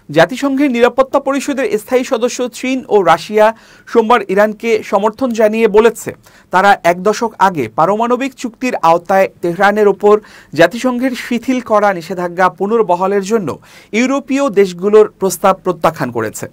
জাতিসংঘের নিরাপত্তা পরিষদের স্থায়ী সদস্য চীন ও রাশিয়া সোমবার ইরানকে সমর্থন জানিয়ে বলেছে, তারা এক দশক আগে পারমাণবিক চুক্তির আওতায় তেহরানের ওপর জাতিসংঘের শিথিল করা নিষেধাজ্ঞা পুনর্বহালের জন্য ইউরোপীয় দেশগুলোর প্রস্তাব প্রত্যাখ্যান করেছে।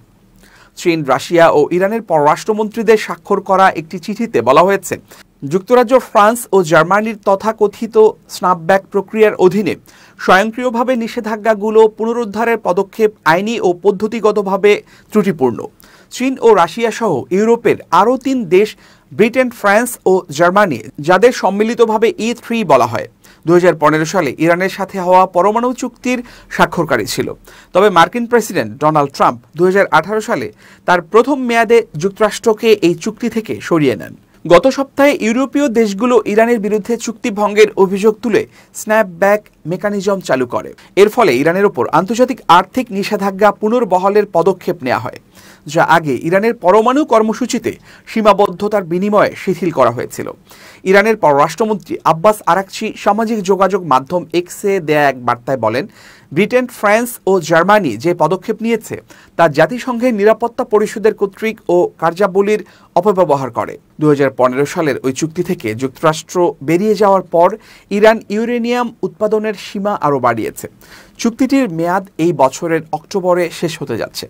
চীন, রাশিয়া ও ইরানের পররাষ্ট্রমন্ত্রীদের স্বাক্ষর করা একটি চিঠিতে বলা হয়েছে, যুক্তরাজ্য, ফ্রান্স ও জার্মানির তথাকথিত স্ন্যাপব্যাক প্রক্রিয়ার অধীনে স্বয়ংক্রিয়ভাবে নিষেধাজ্ঞাগুলো পুনরুদ্ধারের পদক্ষেপ আইনি ও পদ্ধতিগতভাবে ত্রুটিপূর্ণ। চীন ও রাশিয়া সহ ইউরোপের আরও 3 দেশ, ব্রিটেন, ফ্রান্স ও জার্মানি, যাদের সম্মিলিতভাবে E3 বলা হয়, 2015 সালে ইরানের সাথে হওয়া পরমাণু চুক্তির স্বাক্ষরকারী ছিল। তবে মার্কিন প্রেসিডেন্ট ডোনাল্ড ট্রাম্প 2018 সালে তার প্রথম মেয়াদে যুক্তরাষ্ট্রকে এই চুক্তি থেকে সরিয়ে নেন। গত সপ্তাহে ইউরোপীয় দেশগুলো ইরানের বিরুদ্ধে চুক্তি ভঙ্গের অভিযোগ তুলে স্ন্যাপব্যাক মেকানিজম চালু করে। এর ফলে ইরানের ওপর আন্তর্জাতিক আর্থিক নিষেধাজ্ঞা পুনর্বহালের পদক্ষেপ নেওয়া হয়, যা আগে ইরানের পরমাণু কর্মসূচিতে সীমাবদ্ধতার বিনিময়ে শিথিল করা হয়েছিল। ইরানের পররাষ্ট্রমন্ত্রী আব্বাস আরাকচি সামাজিক যোগাযোগ মাধ্যম এক্সে দেয়া এক বার্তায় বলেন, ব্রিটেন, ফ্রান্স ও জার্মানি যে পদক্ষেপ নিয়েছে তা জাতিসংঘের নিরাপত্তা পরিষদের কর্তৃক ও কার্যাবলীর অপব্যবহার করে। 2015 সালের ওই চুক্তি থেকে যুক্তরাষ্ট্র বেরিয়ে যাওয়ার পর ইরান ইউরেনিয়াম উৎপাদনের সীমা আরও বাড়িয়েছে। চুক্তিটির মেয়াদ এই বছরের অক্টোবরে শেষ হতে যাচ্ছে।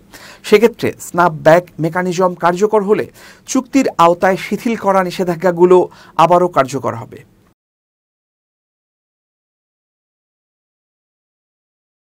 সেক্ষেত্রে স্ন্যাপব্যাক মেকানিজম কার্যকর হলে চুক্তির আওতায় শিথিল করা নিষেধাজ্ঞাগুলো আবারও কার্যকর হবে।